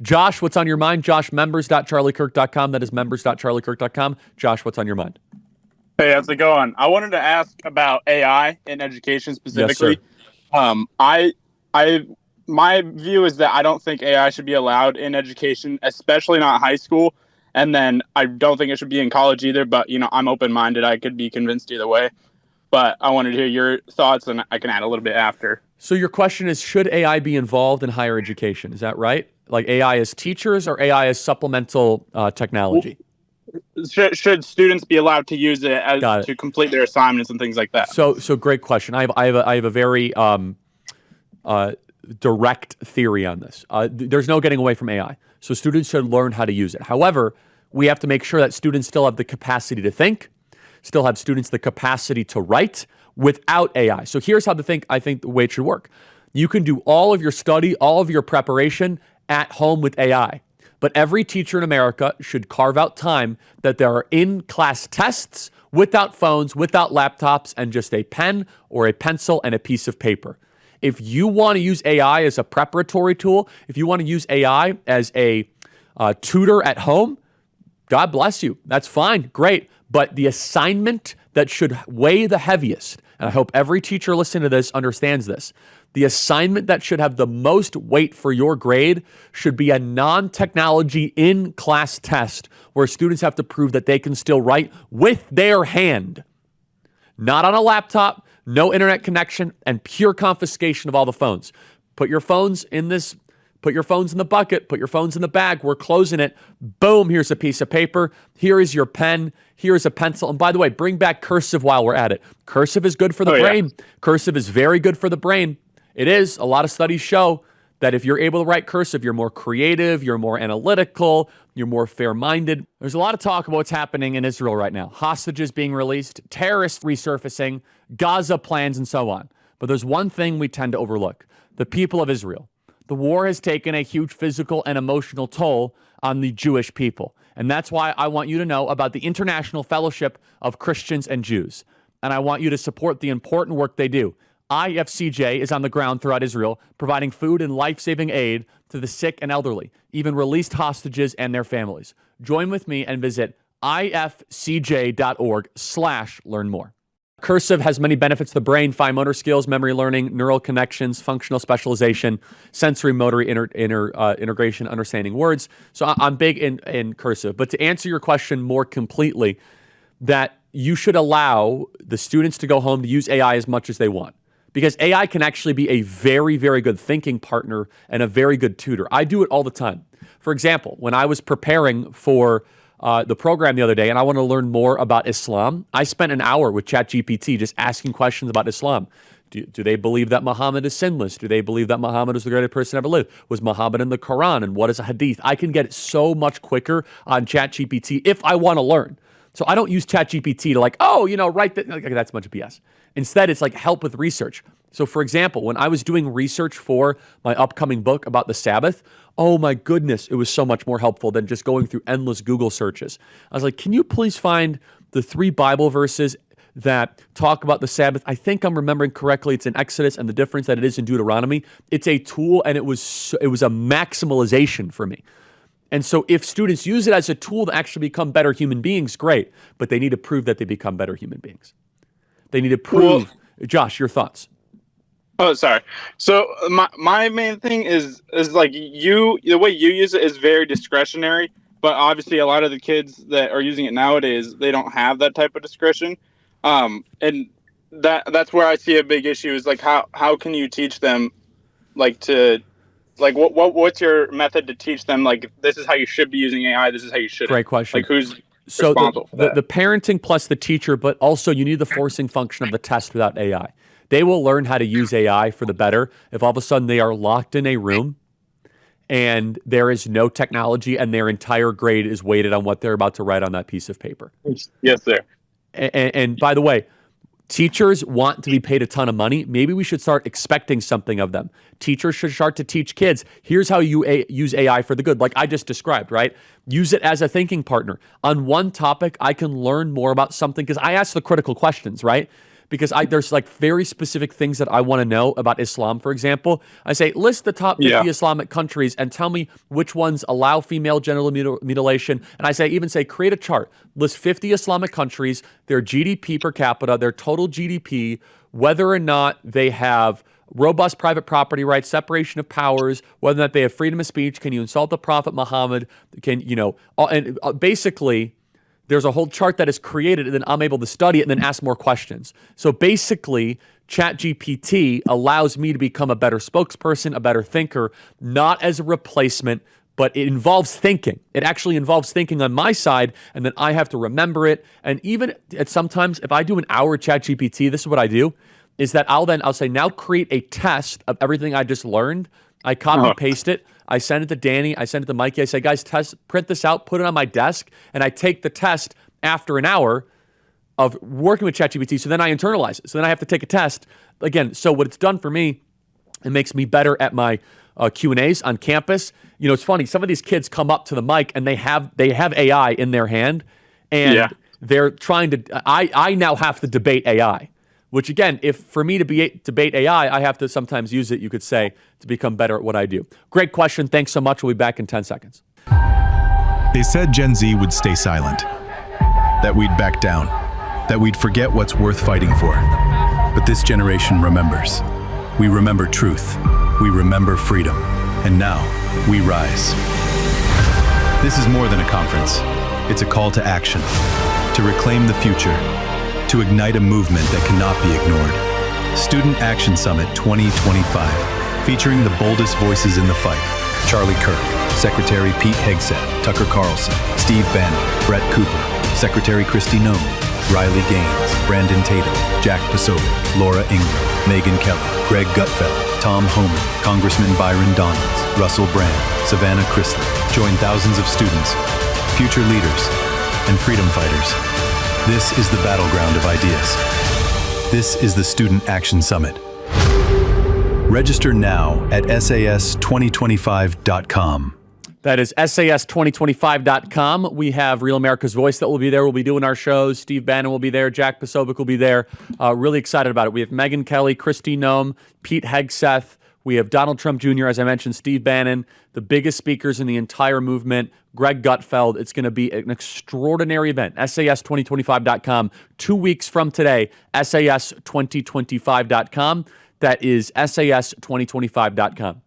Josh, what's on your mind? Josh, members.charliekirk.com. That is members.charliekirk.com. Josh, what's on your mind? Hey, how's it going? I wanted to ask about AI in education specifically. Yes, I my view is that I don't think AI should be allowed in education, especially not high school. And then I don't think it should be in college either. But, I'm open-minded. I could be convinced either way. But I wanted to hear your thoughts, and I can add a little bit after. So your question is, should AI be involved in higher education? Is that right? Like AI as teachers or AI as supplemental technology? Should students be allowed to use it to complete their assignments and things like that? So great question. I have a very direct theory on this. There's no getting away from AI. So students should learn how to use it. However, we have to make sure that students still have the capacity to think, still have students the capacity to write without AI. So here's how I think the way it should work. You can do all of your study, all of your preparation at home with AI. But every teacher in America should carve out time that there are in-class tests without phones, without laptops, and just a pen or a pencil and a piece of paper. If you want to use AI as a preparatory tool, if you want to use AI as a tutor at home, God bless you. That's fine. Great. But the assignment that should weigh the heaviest, and I hope every teacher listening to this understands this, the assignment that should have the most weight for your grade should be a non-technology in-class test where students have to prove that they can still write with their hand, not on a laptop, no internet connection, and pure confiscation of all the phones. Put your phones in the bucket, put your phones in the bag, we're closing it. Boom, here's a piece of paper. Here is your pen. Here's a pencil. And by the way, bring back cursive while we're at it. Cursive is good for the brain. Yeah. Cursive is very good for the brain. It is. A lot of studies show that if you're able to write cursive, you're more creative, you're more analytical, you're more fair-minded. There's a lot of talk about what's happening in Israel right now. Hostages being released, terrorists resurfacing, Gaza plans, and so on. But there's one thing we tend to overlook. The people of Israel. The war has taken a huge physical and emotional toll on the Jewish people. And that's why I want you to know about the International Fellowship of Christians and Jews. And I want you to support the important work they do. IFCJ is on the ground throughout Israel, providing food and life-saving aid to the sick and elderly, even released hostages and their families. Join with me and visit ifcj.org/learn more. Cursive has many benefits to the brain: fine motor skills, memory learning, neural connections, functional specialization, sensory motor integration, understanding words. So I'm big in cursive. But to answer your question more completely, that you should allow the students to go home to use AI as much as they want. Because AI can actually be a very, very good thinking partner and a very good tutor. I do it all the time. For example, when I was preparing for the program the other day and I want to learn more about Islam, I spent an hour with ChatGPT just asking questions about Islam. Do they believe that Muhammad is sinless? Do they believe that Muhammad is the greatest person ever lived? Was Muhammad in the Quran? And what is a hadith? I can get it so much quicker on ChatGPT if I want to learn. So I don't use ChatGPT to write that. That's a bunch of BS. Instead, it's like help with research. So for example, when I was doing research for my upcoming book about the Sabbath, oh my goodness, it was so much more helpful than just going through endless Google searches. I was like, can you please find the 3 Bible verses that talk about the Sabbath? I think I'm remembering correctly. It's in Exodus and the difference that it is in Deuteronomy. It's a tool, and it was a maximalization for me. And so if students use it as a tool to actually become better human beings, great. But they need to prove that they become better human beings. They need to prove. Josh, your thoughts? Oh, sorry. So my main thing is like the way you use it is very discretionary. But obviously, a lot of the kids that are using it nowadays, they don't have that type of discretion. And that's where I see a big issue is like how can you teach them what's your method to teach them this is how you should be using AI, this is how you shouldn't? Great question. Who's responsible for that? The parenting plus the teacher, but also you need the forcing function of the test without AI. They will learn how to use AI for the better if all of a sudden they are locked in a room and there is no technology and their entire grade is weighted on what they're about to write on that piece of paper. Yes, sir. And by the way, teachers want to be paid a ton of money. Maybe we should start expecting something of them. Teachers should start to teach kids, here's how you use AI for the good, like I just described, right? Use it as a thinking partner. On one topic, I can learn more about something because I ask the critical questions, right? because there's like very specific things that I want to know about Islam. For example, I say list the top 50 Islamic countries and tell me which ones allow female genital mutilation. And I even say create a chart, list 50 Islamic countries, their GDP per capita, their total GDP, whether or not they have robust private property rights, separation of powers, whether or not they have freedom of speech. Can you insult the Prophet Muhammad? Basically, there's a whole chart that is created, and then I'm able to study it and then ask more questions. So basically, ChatGPT allows me to become a better spokesperson, a better thinker, not as a replacement, but it involves thinking. It actually involves thinking on my side, and then I have to remember it. And even sometimes, if I do an hour ChatGPT, this is what I do, is that I'll say, now create a test of everything I just learned. I copy paste it. I send it to Danny. I send it to Mikey. I say, guys, print this out, put it on my desk, and I take the test after an hour of working with ChatGPT. So then I internalize it. So then I have to take a test again. So what it's done for me, it makes me better at my Q&As on campus. It's funny. Some of these kids come up to the mic and they have AI in their hand, and they're trying to. I now have to debate AI. Which again, if for me to debate AI, I have to sometimes use it, you could say, to become better at what I do. Great question. Thanks so much. We'll be back in 10 seconds. They said Gen Z would stay silent, that we'd back down, that we'd forget what's worth fighting for. But this generation remembers. We remember truth. We remember freedom. And now, we rise. This is more than a conference. It's a call to action, to reclaim the future, to ignite a movement that cannot be ignored. Student Action Summit 2025, featuring the boldest voices in the fight. Charlie Kirk, Secretary Pete Hegseth, Tucker Carlson, Steve Bannon, Brett Cooper, Secretary Kristi Noem, Riley Gaines, Brandon Tatum, Jack Posobiec, Laura Ingraham, Megyn Kelly, Greg Gutfeld, Tom Homan, Congressman Byron Donalds, Russell Brand, Savannah Chrisley. Join thousands of students, future leaders, and freedom fighters. This is the battleground of ideas. This is the Student Action Summit. Register now at SAS2025.com. That is SAS2025.com. We have Real America's Voice that will be there. We'll be doing our shows. Steve Bannon will be there. Jack Posobiec will be there. Really excited about it. We have Megyn Kelly, Kristi Noem, Pete Hegseth. We have Donald Trump Jr., as I mentioned, Steve Bannon, the biggest speakers in the entire movement, Greg Gutfeld. It's going to be an extraordinary event. SAS2025.com. 2 weeks from today, SAS2025.com. That is SAS2025.com.